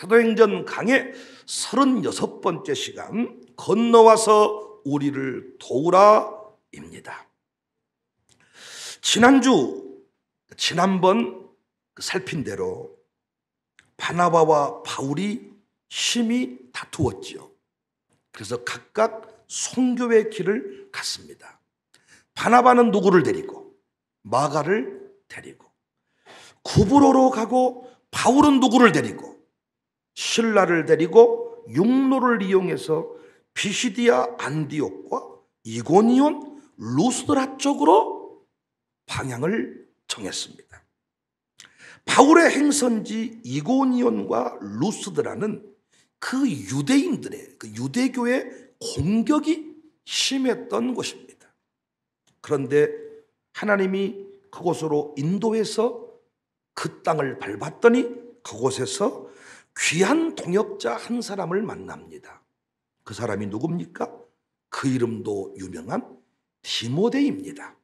사도행전 강의 36번째 시간, 건너와서 우리를 도우라입니다. 지난번 살핀 대로 바나바와 바울이 심히 다투었지요. 그래서 각각 선교의 길을 갔습니다. 바나바는 누구를 데리고, 마가를 데리고, 구브로로 가고, 바울은 누구를 데리고, 실라를 데리고 육로를 이용해서 비시디아 안디옥과 이고니온 루스드라 쪽으로 방향을 정했습니다. 바울의 행선지 이고니온과 루스드라는 그 유대인들의, 그 유대교의 공격이 심했던 곳입니다. 그런데 하나님이 그곳으로 인도해서 그 땅을 밟았더니 그곳에서 귀한 동역자 한 사람을 만납니다. 그 사람이 누굽니까? 그 이름도 유명한 디모데입니다.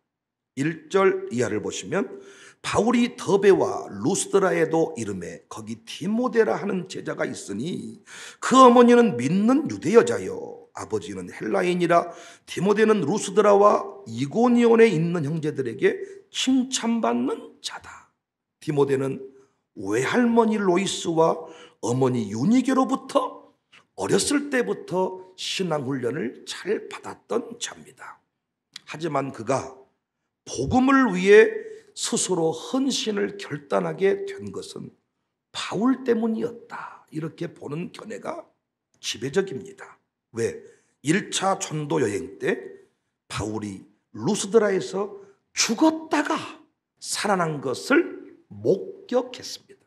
1절 이하를 보시면 바울이 더베와 루스드라에도 이름에 거기 디모데라 하는 제자가 있으니 그 어머니는 믿는 유대 여자요 아버지는 헬라인이라 디모데는 루스드라와 이고니온에 있는 형제들에게 칭찬받는 자다. 디모데는 외할머니 로이스와 어머니 유니게로부터 어렸을 때부터 신앙훈련을 잘 받았던 자입니다. 하지만 그가 복음을 위해 스스로 헌신을 결단하게 된 것은 바울 때문이었다. 이렇게 보는 견해가 지배적입니다. 왜? 1차 전도 여행 때 바울이 루스드라에서 죽었다가 살아난 것을 목격했습니다.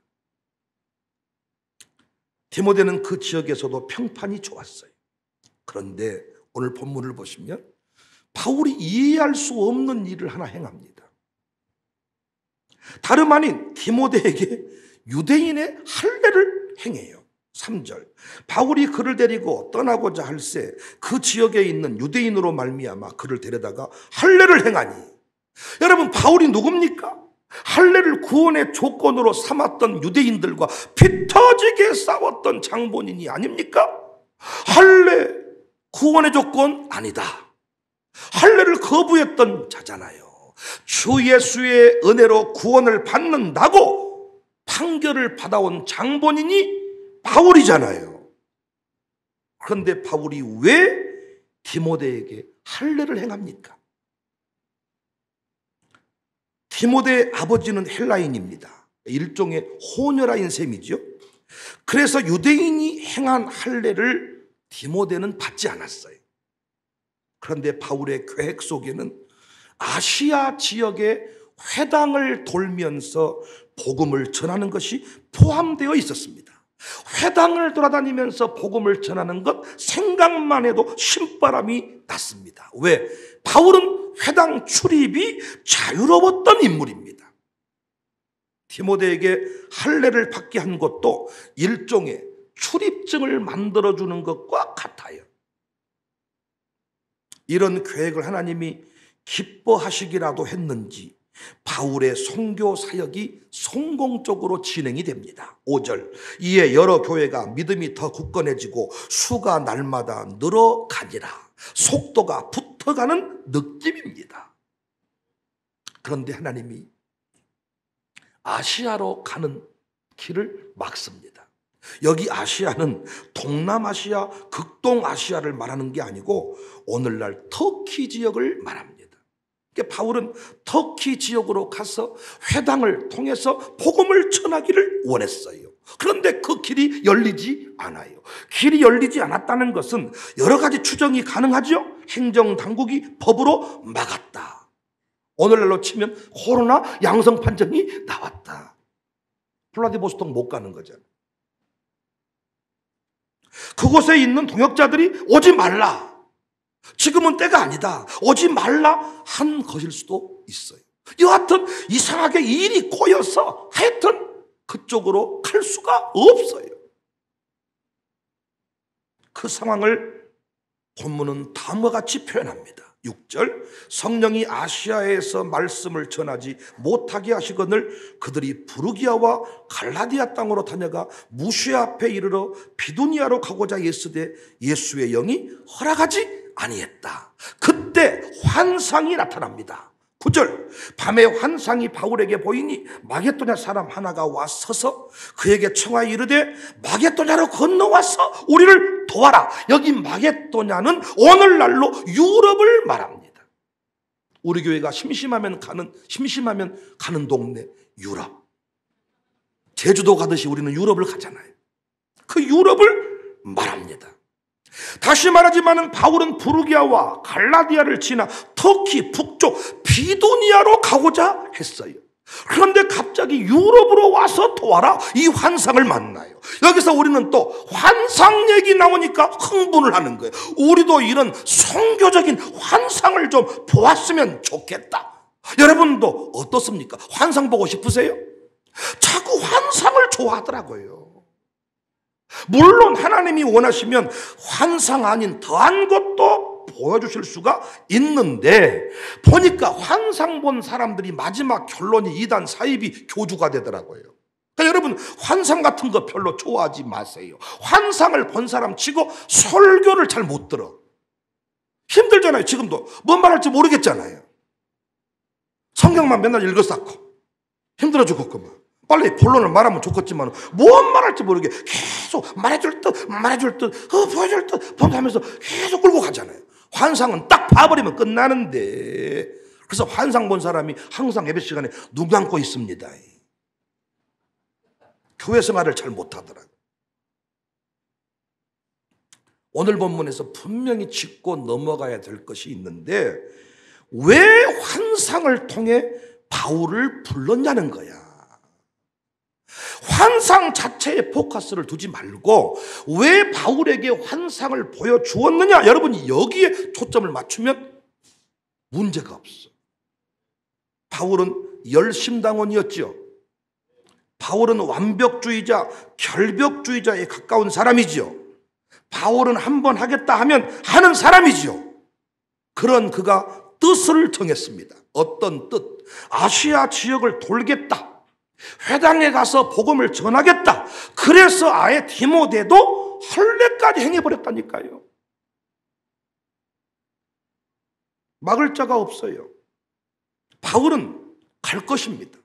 디모데는 그 지역에서도 평판이 좋았어요. 그런데 오늘 본문을 보시면 바울이 이해할 수 없는 일을 하나 행합니다. 다름 아닌 디모데에게 유대인의 할례를 행해요. 3절 바울이 그를 데리고 떠나고자 할새 그 지역에 있는 유대인으로 말미암아 그를 데려다가 할례를 행하니, 여러분 바울이 누굽니까? 할례를 구원의 조건으로 삼았던 유대인들과 피 터지게 싸웠던 장본인이 아닙니까? 할례 구원의 조건 아니다. 할례를 거부했던 자잖아요. 주 예수의 은혜로 구원을 받는다고 판결을 받아온 장본인이 바울이잖아요. 그런데 바울이 왜 디모데에게 할례를 행합니까? 디모데의 아버지는 헬라인입니다. 일종의 호녀라인 셈이죠. 그래서 유대인이 행한 할례를 디모데는 받지 않았어요. 그런데 바울의 계획 속에는 아시아 지역의 회당을 돌면서 복음을 전하는 것이 포함되어 있었습니다. 회당을 돌아다니면서 복음을 전하는 것 생각만 해도 신바람이 났습니다. 왜? 바울은 회당 출입이 자유로웠던 인물입니다. 디모데에게 할례를 받게 한 것도 일종의 출입증을 만들어주는 것과 같아요. 이런 계획을 하나님이 기뻐하시기라도 했는지 바울의 선교 사역이 성공적으로 진행이 됩니다. 5절 이에 여러 교회가 믿음이 더 굳건해지고 수가 날마다 늘어가니라. 속도가 붙어가는 느낌입니다. 그런데 하나님이 아시아로 가는 길을 막습니다. 여기 아시아는 동남아시아, 극동아시아를 말하는 게 아니고 오늘날 터키 지역을 말합니다. 그러니까 바울은 터키 지역으로 가서 회당을 통해서 복음을 전하기를 원했어요. 그런데 그 길이 열리지 않아요. 길이 열리지 않았다는 것은 여러 가지 추정이 가능하죠. 행정당국이 법으로 막았다. 오늘날로 치면 코로나 양성 판정이 나왔다. 블라디보스톡 못 가는 거잖아요. 그곳에 있는 동역자들이 오지 말라. 지금은 때가 아니다. 오지 말라 한 것일 수도 있어요. 여하튼 이상하게 일이 꼬여서 하여튼 그쪽으로 갈 수가 없어요. 그 상황을 본문은 다음과 같이 표현합니다. 6절 성령이 아시아에서 말씀을 전하지 못하게 하시거늘 그들이 부르기아와 갈라디아 땅으로 다녀가 무시아 앞에 이르러 비두니아로 가고자 했으되 예수의 영이 허락하지 아니했다. 그때 환상이 나타납니다. 9절 밤에 환상이 바울에게 보이니 마게도냐 사람 하나가 와 서서 그에게 청하여 이르되 마게도냐로 건너와서 우리를 도와라. 여기 마게도냐는 오늘날로 유럽을 말합니다. 우리 교회가 심심하면 가는 동네 유럽. 제주도 가듯이 우리는 유럽을 가잖아요. 그 유럽을 말합니다. 다시 말하지만 바울은 부르기아와 갈라디아를 지나 터키 북쪽 비두니아로 가고자 했어요. 그런데 갑자기 유럽으로 와서 도와라. 이 환상을 만나요. 여기서 우리는 또 환상 얘기 나오니까 흥분을 하는 거예요. 우리도 이런 선교적인 환상을 좀 보았으면 좋겠다. 여러분도 어떻습니까? 환상 보고 싶으세요? 자꾸 환상을 좋아하더라고요. 물론 하나님이 원하시면 환상 아닌 더한 것도 보여주실 수가 있는데 보니까 환상 본 사람들이 마지막 결론이 이단 사이비 교주가 되더라고요. 그러니까 여러분 환상 같은 거 별로 좋아하지 마세요. 환상을 본 사람 치고 설교를 잘 못 들어. 힘들잖아요. 지금도 뭔 말할지 모르겠잖아요. 성경만 맨날 읽어쌓고 힘들어 죽겠구만. 빨리 본론을 말하면 좋겠지만 뭔 말할지 모르게 계속 말해줄 듯 보여줄 듯 하면서 계속 끌고 가잖아요. 환상은 딱 봐버리면 끝나는데 그래서 환상 본 사람이 항상 예배 시간에 눈 감고 있습니다. 교회 생활을 잘 못하더라고요. 오늘 본문에서 분명히 짚고 넘어가야 될 것이 있는데 왜 환상을 통해 바울을 불렀냐는 거야. 환상 자체에 포커스를 두지 말고 왜 바울에게 환상을 보여주었느냐, 여러분이 여기에 초점을 맞추면 문제가 없어. 바울은 열심당원이었죠. 바울은 완벽주의자, 결벽주의자에 가까운 사람이지요. 바울은 한번 하겠다 하면 하는 사람이지요. 그런 그가 뜻을 정했습니다. 어떤 뜻? 아시아 지역을 돌겠다. 회당에 가서 복음을 전하겠다. 그래서 아예 디모데도 할례까지 행해버렸다니까요. 막을 자가 없어요. 바울은 갈 것입니다.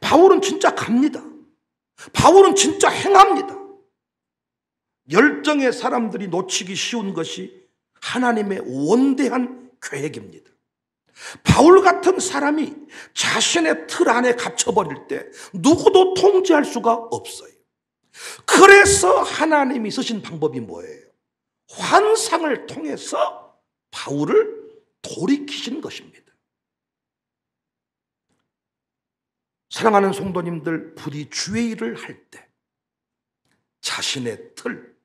바울은 진짜 갑니다. 바울은 진짜 행합니다. 열정의 사람들이 놓치기 쉬운 것이 하나님의 원대한 계획입니다. 바울 같은 사람이 자신의 틀 안에 갇혀버릴 때 누구도 통제할 수가 없어요. 그래서 하나님이 쓰신 방법이 뭐예요? 환상을 통해서 바울을 돌이키신 것입니다. 사랑하는 성도님들, 부디 주의 일을 할 때 자신의 틀,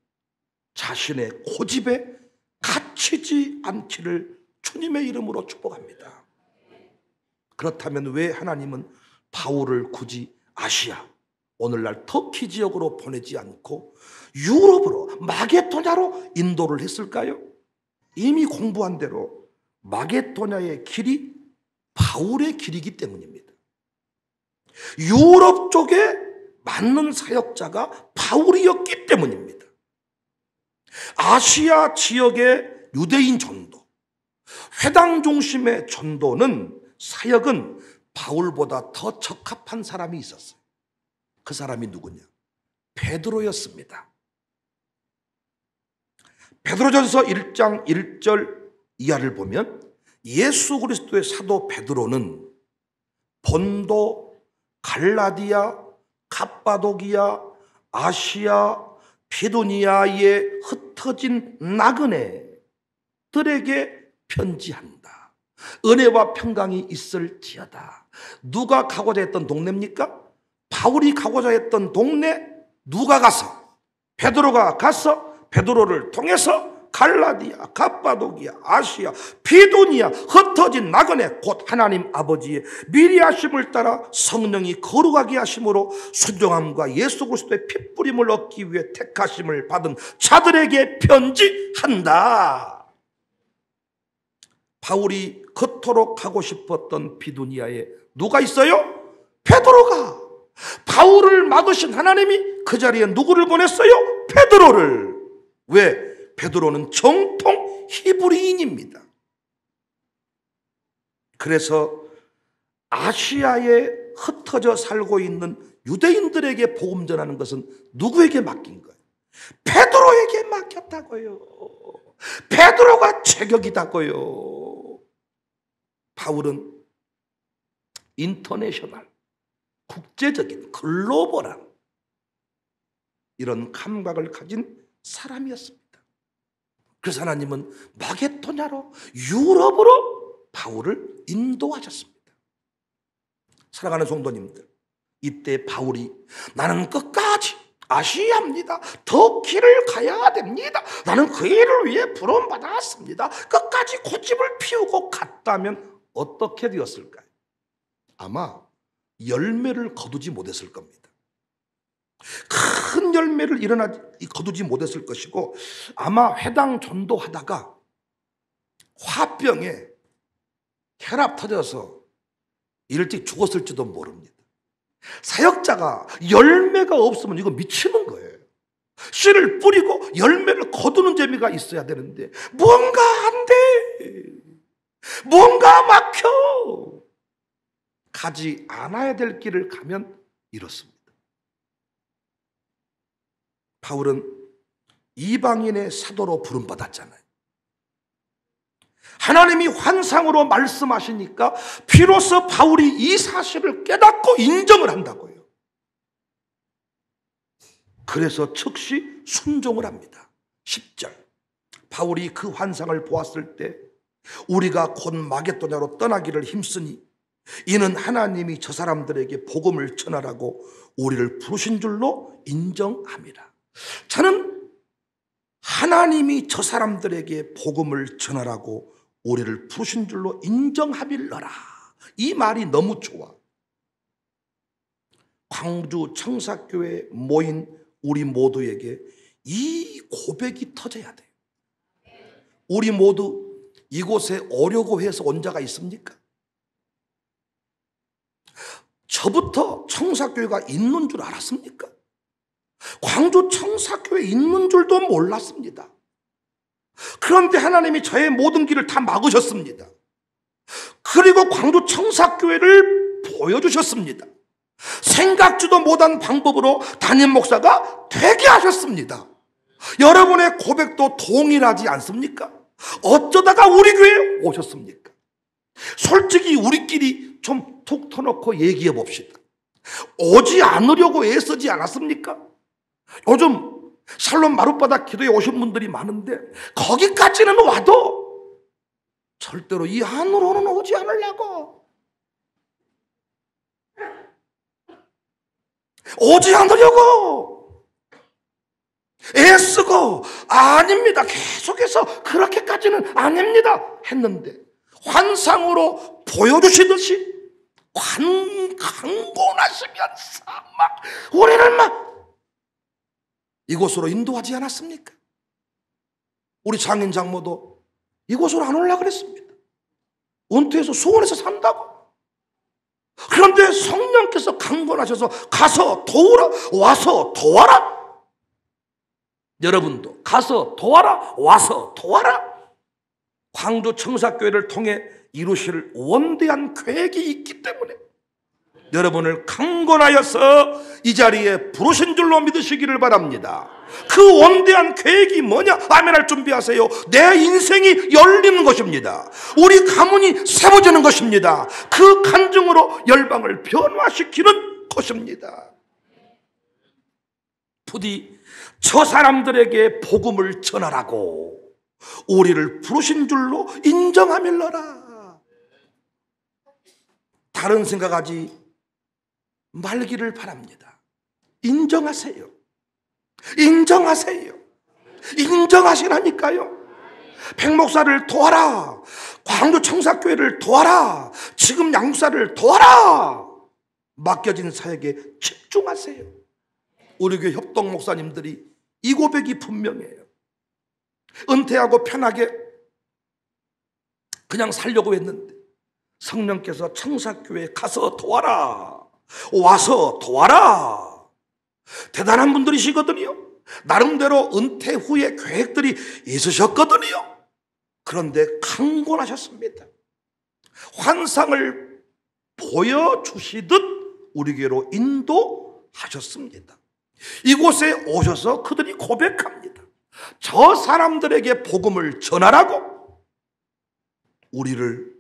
자신의 고집에 갇히지 않기를 주님의 이름으로 축복합니다. 그렇다면 왜 하나님은 바울을 굳이 아시아, 오늘날 터키 지역으로 보내지 않고 유럽으로 마게도냐로 인도를 했을까요? 이미 공부한 대로 마게도냐의 길이 바울의 길이기 때문입니다. 유럽 쪽에 맞는 사역자가 바울이었기 때문입니다. 아시아 지역의 유대인 전도, 회당 중심의 전도는, 사역은 바울보다 더 적합한 사람이 있었어요. 그 사람이 누구냐? 베드로였습니다. 베드로전서 1장 1절 이하를 보면 예수 그리스도의 사도 베드로는 본도, 갈라디아, 갑바도기아, 아시아, 비두니아에 흩어진 나그네들에게 편지한다. 은혜와 평강이 있을지어다. 누가 가고자 했던 동네입니까? 바울이 가고자 했던 동네. 누가 가서? 베드로가 가서 베드로를 통해서 갈라디아, 갑바도기아, 아시아, 비두니아, 흩어진 나그네, 곧 하나님 아버지의 미리 하심을 따라 성령이 거룩하게 하심으로 순종함과 예수 그리스도의 핏부림을 얻기 위해 택하심을 받은 자들에게 편지한다. 바울이 그토록 가고 싶었던 비두니아에 누가 있어요? 베드로가. 바울을 막으신 하나님이 그 자리에 누구를 보냈어요? 베드로를. 왜? 베드로는 정통 히브리인입니다. 그래서 아시아에 흩어져 살고 있는 유대인들에게 복음 전하는 것은 누구에게 맡긴 거예요? 베드로에게 맡겼다고요. 베드로가 제격이다고요. 바울은 인터내셔널, 국제적인 글로벌한 이런 감각을 가진 사람이었습니다. 그래서 하나님은 마게도냐로 유럽으로 바울을 인도하셨습니다. 사랑하는 성도님들, 이때 바울이 나는 끝까지 아시아입니다. 터키를 가야 됩니다. 나는 그 일을 위해 부름받았습니다. 끝까지 고집을 피우고 갔다면 어떻게 되었을까요? 아마 열매를 거두지 못했을 겁니다. 큰 열매를 거두지 못했을 것이고, 아마 회당 전도하다가 화병에 혈압 터져서 일찍 죽었을지도 모릅니다. 사역자가 열매가 없으면 이거 미치는 거예요. 씨를 뿌리고 열매를 거두는 재미가 있어야 되는데 뭔가 안 돼. 뭔가 막혀. 가지 않아야 될 길을 가면 이렇습니다. 바울은 이방인의 사도로 부름받았잖아요. 하나님이 환상으로 말씀하시니까 비로소 바울이 이 사실을 깨닫고 인정을 한다고요. 그래서 즉시 순종을 합니다. 10절, 바울이 그 환상을 보았을 때 우리가 곧 마게도냐로 떠나기를 힘쓰니 이는 하나님이 저 사람들에게 복음을 전하라고 우리를 부르신 줄로 인정함이라. 저는 하나님이 저 사람들에게 복음을 전하라고 우리를 부르신 줄로 인정하빌러라, 이 말이 너무 좋아. 광주 청사교회에 모인 우리 모두에게 이 고백이 터져야 돼요. 우리 모두 이곳에 오려고 해서 온 자가 있습니까? 저부터 청사교회가 있는 줄 알았습니까? 광주 청사교회 있는 줄도 몰랐습니다. 그런데 하나님이 저의 모든 길을 다 막으셨습니다. 그리고 광주 청사교회를 보여주셨습니다. 생각지도 못한 방법으로 담임 목사가 되게 하셨습니다. 여러분의 고백도 동일하지 않습니까? 어쩌다가 우리 교회에 오셨습니까? 솔직히 우리끼리 좀 툭 터놓고 얘기해 봅시다. 오지 않으려고 애쓰지 않았습니까? 요즘 샬롬 마룻바닥 기도에 오신 분들이 많은데 거기까지는 와도 절대로 이 안으로는 오지 않으려고, 오지 않으려고 애쓰고 아닙니다, 계속해서 그렇게까지는 아닙니다 했는데 환상으로 보여주시듯이 강권하시면서 막 우리를 막 이곳으로 인도하지 않았습니까? 우리 장인 장모도 이곳으로 안 오려고 그랬습니다. 은퇴해서 수원에서 산다고. 그런데 성령께서 강권하셔서 가서 도우라, 와서 도와라. 여러분도 가서 도와라, 와서 도와라. 광주 청사교회를 통해 이루실 원대한 계획이 있기 때문에 여러분을 강권하여서 이 자리에 부르신 줄로 믿으시기를 바랍니다. 그 원대한 계획이 뭐냐? 아멘할 준비하세요. 내 인생이 열리는 것입니다. 우리 가문이 세워지는 것입니다. 그 간증으로 열방을 변화시키는 것입니다. 부디 저 사람들에게 복음을 전하라고 우리를 부르신 줄로 인정하밀러라. 다른 생각하지 말기를 바랍니다. 인정하세요. 인정하세요. 인정하시라니까요. 백목사를 도와라. 광주 청사교회를 도와라. 지금 양육사를 도와라. 맡겨진 사역에 집중하세요. 우리 교회 협동 목사님들이 이 고백이 분명해요. 은퇴하고 편하게 그냥 살려고 했는데 성령께서 청사교회에 가서 도와라, 와서 도와라. 대단한 분들이시거든요. 나름대로 은퇴 후에 계획들이 있으셨거든요. 그런데 강권하셨습니다. 환상을 보여주시듯 우리에게로 인도하셨습니다. 이곳에 오셔서 그들이 고백합니다. 저 사람들에게 복음을 전하라고 우리를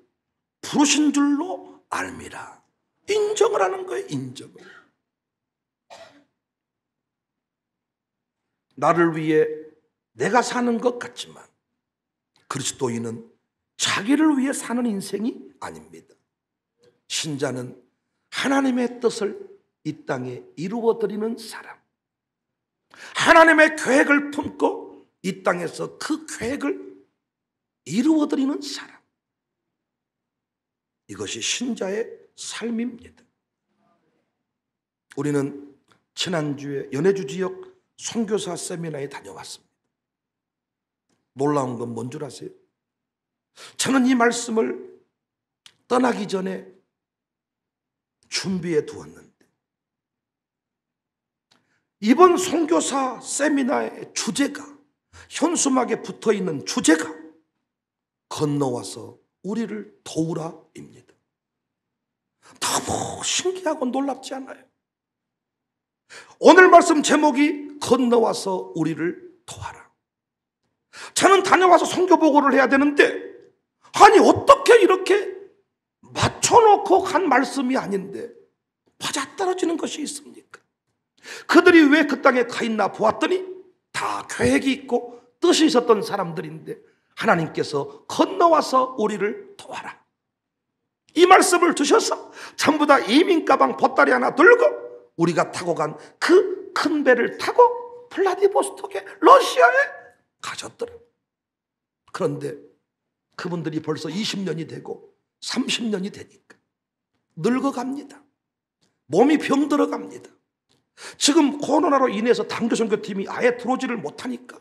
부르신 줄로 알미라. 인정을 하는 거예요. 인정을. 나를 위해 내가 사는 것 같지만 그리스도인은 자기를 위해 사는 인생이 아닙니다. 신자는 하나님의 뜻을 이 땅에 이루어드리는 사람, 하나님의 계획을 품고 이 땅에서 그 계획을 이루어드리는 사람, 이것이 신자의 삶입니다. 우리는 지난주에 연해주 지역 선교사 세미나에 다녀왔습니다. 놀라운 건 뭔 줄 아세요? 저는 이 말씀을 떠나기 전에 준비해 두었는데 이번 선교사 세미나의 주제가, 현수막에 붙어있는 주제가 건너와서 우리를 도우라입니다. 너무 신기하고 놀랍지 않아요? 오늘 말씀 제목이 건너와서 우리를 도와라. 저는 다녀와서 선교 보고를 해야 되는데 아니 어떻게 이렇게 맞춰놓고 간 말씀이 아닌데 맞아떨어지는 것이 있습니까? 그들이 왜 그 땅에 가 있나 보았더니 다 계획이 있고 뜻이 있었던 사람들인데 하나님께서 건너와서 우리를 도와라. 이 말씀을 주셔서 전부 다 이민 가방 보따리 하나 들고 우리가 타고 간 그 큰 배를 타고 블라디보스톡에 러시아에 가셨더라. 그런데 그분들이 벌써 20년이 되고 30년이 되니까 늙어갑니다. 몸이 병들어갑니다. 지금 코로나로 인해서 당교선교팀이 아예 들어오지를 못하니까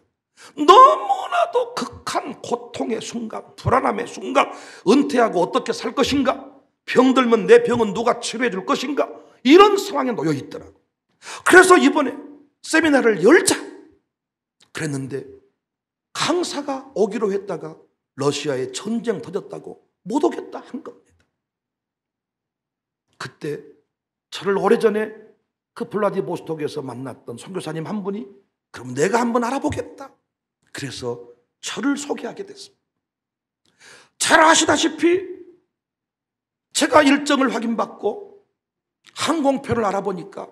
너무나도 극한 고통의 순간, 불안함의 순간, 은퇴하고 어떻게 살 것인가, 병들면 내 병은 누가 치료해 줄 것인가, 이런 상황에 놓여 있더라고. 그래서 이번에 세미나를 열자 그랬는데 강사가 오기로 했다가 러시아에 전쟁 터졌다고 못 오겠다 한 겁니다. 그때 저를 오래전에 그 블라디보스톡에서 만났던 선교사님 한 분이 그럼 내가 한번 알아보겠다. 그래서 저를 소개하게 됐습니다. 잘 아시다시피 제가 일정을 확인받고 항공표를 알아보니까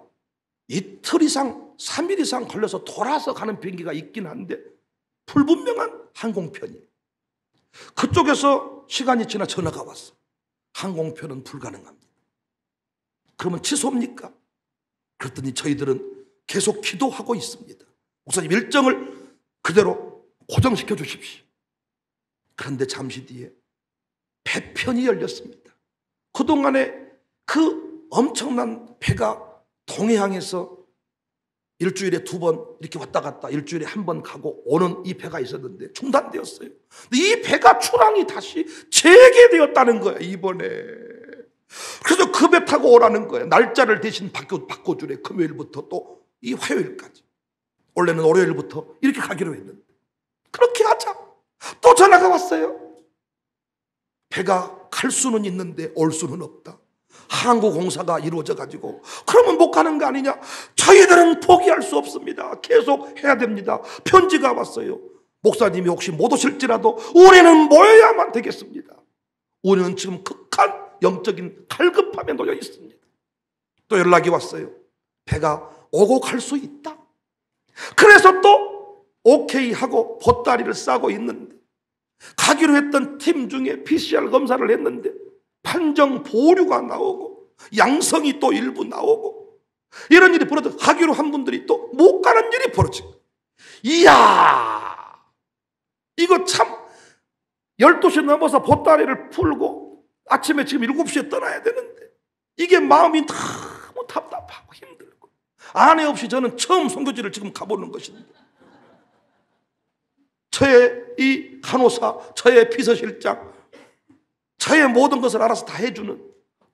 이틀 이상, 3일 이상 걸려서 돌아서 가는 비행기가 있긴 한데 불분명한 항공편이에요. 그쪽에서 시간이 지나 전화가 왔어. 항공편은 불가능합니다. 그러면 취소합니까? 그랬더니 저희들은 계속 기도하고 있습니다. 목사님 일정을 그대로 고정시켜 주십시오. 그런데 잠시 뒤에 배편이 열렸습니다. 그동안에 그 엄청난 배가 동해항에서 일주일에 2번 이렇게 왔다 갔다 일주일에 1번 가고 오는 이 배가 있었는데 중단되었어요. 근데 이 배가 출항이 다시 재개되었다는 거예요, 이번에. 그래서 그 배 타고 오라는 거예요. 날짜를 대신 바꿔주래. 금요일부터 또 이 화요일까지. 원래는 월요일부터 이렇게 가기로 했는데 그렇게 하자. 또 전화가 왔어요. 배가 갈 수는 있는데 올 수는 없다. 항구공사가 이루어져 가지고 그러면 못 가는 거 아니냐. 저희들은 포기할 수 없습니다. 계속 해야 됩니다. 편지가 왔어요. 목사님이 혹시 못 오실지라도 우리는 모여야만 되겠습니다. 우리는 지금 극한 영적인 갈급함에 놓여 있습니다. 또 연락이 왔어요. 배가 오고 갈 수 있다. 그래서 또 오케이 하고 보따리를 싸고 있는데 가기로 했던 팀 중에 PCR 검사를 했는데 판정 보류가 나오고 양성이 또 일부 나오고 이런 일이 벌어져 가기로 한 분들이 또 못 가는 일이 벌어지고, 이야 이거 참 12시 넘어서 보따리를 풀고 아침에 지금 7시에 떠나야 되는데 이게 마음이 너무 답답하고 힘들고 아내 없이 저는 처음 선교지를 지금 가보는 것인데 저의 이 간호사, 저의 비서실장 저의 모든 것을 알아서 다 해주는,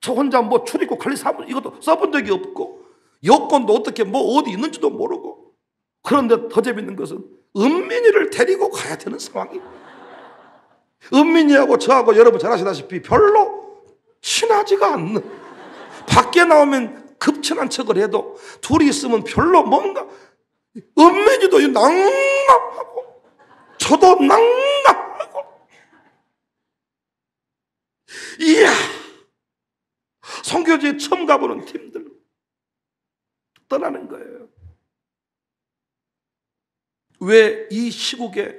저 혼자 뭐 출입국 관리 사무 이것도 써본 적이 없고, 여권도 어떻게 뭐 어디 있는지도 모르고. 그런데 더 재밌는 것은 은민이를 데리고 가야 되는 상황이. 은민이하고 저하고 여러분 잘 아시다시피 별로 친하지가 않는, 밖에 나오면 급친한 척을 해도 둘이 있으면 별로 뭔가, 은민이도 낭낭하고 저도 낭낭하고. 이야, 선교지에 처음 가보는 팀들 떠나는 거예요. 왜 이 시국에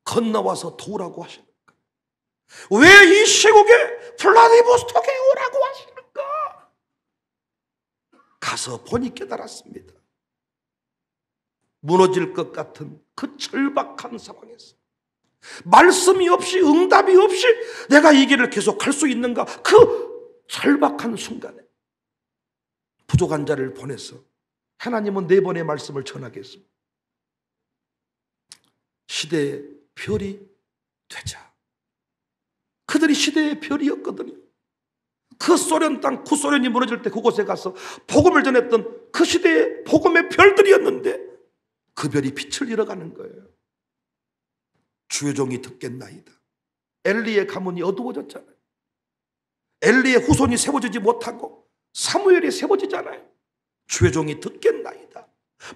건너와서 도우라고 하시는가? 왜 이 시국에 블라디보스토크에 오라고 하시는가? 가서 보니 깨달았습니다. 무너질 것 같은 그 절박한 상황에서 말씀이 없이, 응답이 없이 내가 이 길을 계속 갈 수 있는가? 그 절박한 순간에 부족한 자를 보내서 하나님은 4번의 말씀을 전하겠습니다. 시대의 별이 되자. 그들이 시대의 별이었거든요. 그 소련 땅, 구소련이 무너질 때 그곳에 가서 복음을 전했던 그 시대의 복음의 별들이었는데 그 별이 빛을 잃어가는 거예요. 주의 종이 듣겠나이다. 엘리의 가문이 어두워졌잖아요. 엘리의 후손이 세워지지 못하고 사무엘이 세워지잖아요. 주의 종이 듣겠나이다.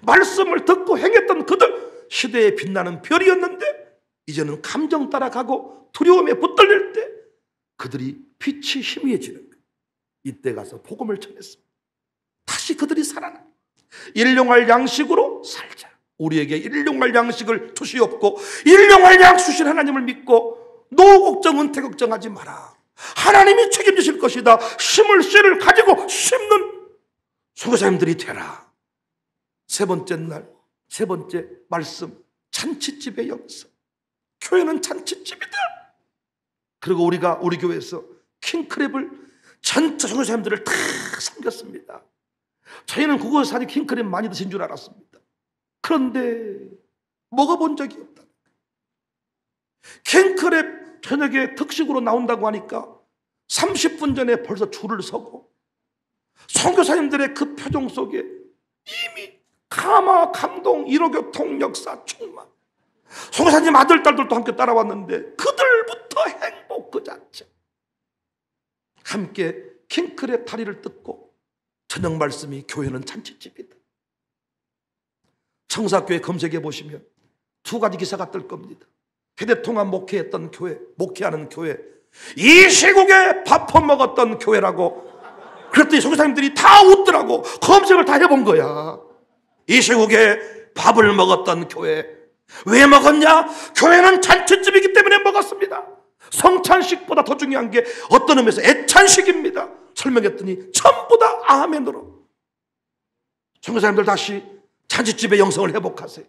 말씀을 듣고 행했던 그들, 시대에 빛나는 별이었는데 이제는 감정 따라가고 두려움에 붙들릴 때 그들이 빛이 희미해지는 거예요. 이때 가서 복음을 전했습니다. 다시 그들이 살아나. 일용할 양식으로 살자. 우리에게 일용할 양식을 주시옵고 일용할 양식 주신 하나님을 믿고 노후 걱정, 은퇴 걱정하지 마라. 하나님이 책임지실 것이다. 심을 씨를 가지고 심는 선교사님들이 되라. 세 번째 날, 세 번째 말씀, 잔치집의 영성. 교회는 잔치집이다. 그리고 우리가 우리 교회에서 킹크랩을 전체 선교사님들을 다 섬겼습니다. 저희는 그곳에서 사실 킹크랩 많이 드신 줄 알았습니다. 그런데 먹어본 적이 없다. 킹크랩 저녁에 특식으로 나온다고 하니까 30분 전에 벌써 줄을 서고 선교사님들의 그 표정 속에 이미 가마, 감동, 일호교통, 역사, 충만. 선교사님 아들, 딸들도 함께 따라왔는데 그들부터 행복 그 자체. 함께 킹크랩 다리를 뜯고 저녁 말씀이 교회는 잔치집이다. 청사교회 검색해 보시면 2가지 기사가 뜰 겁니다. 회대통합 목회했던 교회, 목회하는 교회, 이 시국에 밥 퍼먹었던 교회라고. 그랬더니 선교사님들이 다 웃더라고. 검색을 다 해본 거야. 이 시국에 밥을 먹었던 교회. 왜 먹었냐? 교회는 잔치집이기 때문에 먹었습니다. 성찬식보다 더 중요한 게 어떤 의미에서 애찬식입니다. 설명했더니 전부 다 아멘으로. 선교사님들 다시 잔치집의 영성을 회복하세요.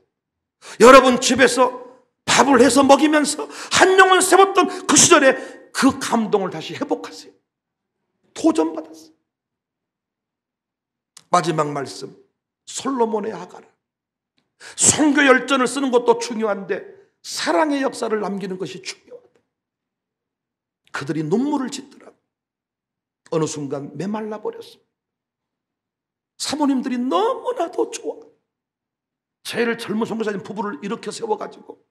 여러분 집에서 밥을 해서 먹이면서 한 영혼 세웠던 그 시절에 그 감동을 다시 회복하세요. 도전받았어요. 마지막 말씀, 솔로몬의 하가라. 선교 열전을 쓰는 것도 중요한데 사랑의 역사를 남기는 것이 중요하다. 그들이 눈물을 짓더라고. 어느 순간 메말라 버렸습니다. 사모님들이 너무나도 좋아. 제일 젊은 선교사님 부부를 이렇게 세워가지고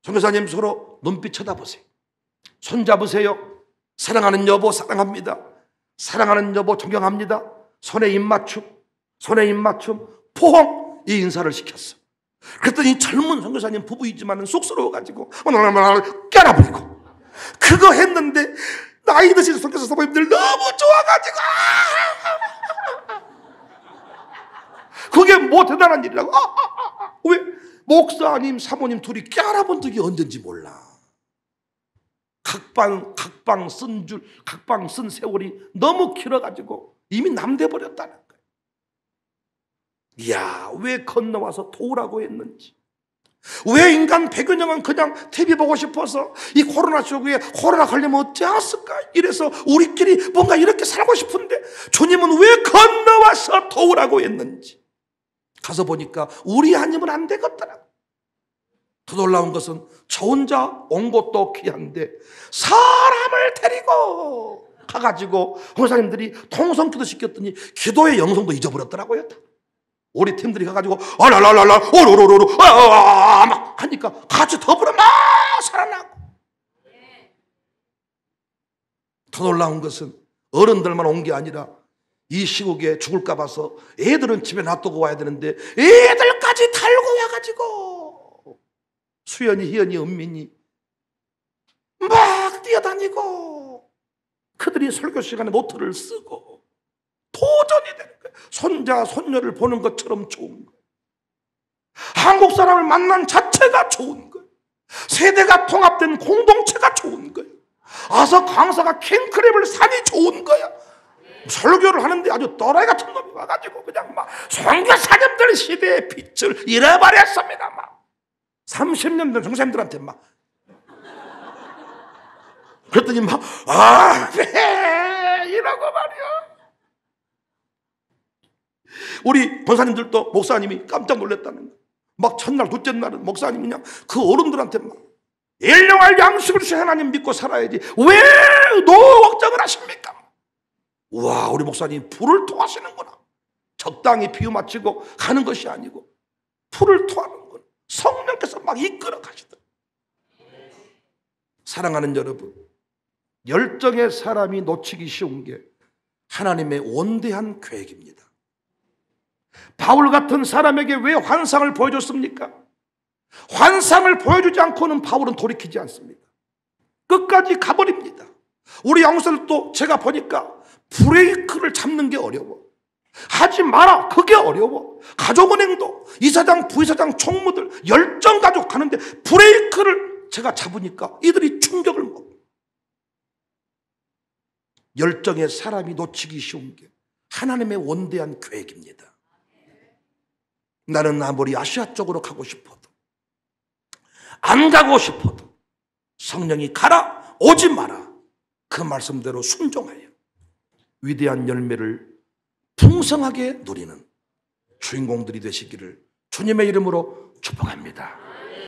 선교사님 서로 눈빛 쳐다보세요. 손잡으세요. 사랑하는 여보 사랑합니다. 사랑하는 여보 존경합니다. 손에 입맞춤, 손에 입맞춤, 포옹, 이 인사를 시켰어. 그랬더니 젊은 선교사님 부부이지만 쑥스러워가지고 깨라버리고. 그거 했는데 나이 드신 선교사 사모님들 너무 좋아가지고 그게 뭐 대단한 일이라고. 왜? 목사님 사모님 둘이 깨알아본 적이 언젠지 몰라. 각방 쓴 세월이 너무 길어가지고 이미 남돼 버렸다는 거예요. 이야, 왜 건너와서 도우라고 했는지. 왜 인간 100여 년은 그냥 TV 보고 싶어서 이 코로나 시국에 코로나 걸리면 어찌했을까 이래서 우리끼리 뭔가 이렇게 살고 싶은데 주님은 왜 건너와서 도우라고 했는지 가서 보니까 우리 아니면 안 되겠더라고. 더 놀라운 것은 저 혼자 온 것도 귀한데 사람을 데리고 가가지고 목사님들이 통성기도 시켰더니 기도의 영성도 잊어버렸더라고요. 우리 팀들이 가가지고 알랄랄랄 오로로로로 막 하니까 같이 더불어 막 살아나고. 더 놀라운 것은 어른들만 온 게 아니라 이 시국에 죽을까 봐서 애들은 집에 놔두고 와야 되는데 애들까지 달고 와가지고 수연이, 희연이, 은민이 막 뛰어다니고 그들이 설교 시간에 노트를 쓰고 도전이 되는 거예요. 손자, 손녀를 보는 것처럼 좋은 거예요. 한국 사람을 만난 자체가 좋은 거예요. 세대가 통합된 공동체가 좋은 거예요. 와서 강사가 킹크랩을 사니 좋은 거야. 설교를 하는데 아주 또라이 같은 놈이 와가지고 그냥 막 선교사님들 시대의 빛을 잃어버렸습니다. 막 30년 된 중사님들한테 막 그랬더니 막 네 이라고 말이야. 우리 권사님들도 목사님이 깜짝 놀랐다는 거야. 막 첫날 둘째 날은 목사님이 그냥 그 어른들한테 막 일용할 양식을 주신 하나님 믿고 살아야지 왜 노걱정을 하십니까? 우와, 우리 목사님 불을 토하시는구나. 적당히 비유 마치고 가는 것이 아니고 불을 토하는구나. 성령께서 막 이끌어 가시더라. 사랑하는 여러분, 열정의 사람이 놓치기 쉬운 게 하나님의 원대한 계획입니다. 바울 같은 사람에게 왜 환상을 보여줬습니까? 환상을 보여주지 않고는 바울은 돌이키지 않습니다. 끝까지 가버립니다. 우리 양육사들도 제가 보니까 브레이크를 잡는 게 어려워. 하지 마라, 그게 어려워. 가족은행도 이사장, 부이사장, 총무들 열정 가족 하는데 브레이크를 제가 잡으니까 이들이 충격을 먹어. 열정의 사람이 놓치기 쉬운 게 하나님의 원대한 계획입니다. 나는 아무리 아시아 쪽으로 가고 싶어도 안 가고 싶어도 성령이 가라, 오지 마라, 그 말씀대로 순종하여 위대한 열매를 풍성하게 누리는 주인공들이 되시기를 주님의 이름으로 축복합니다.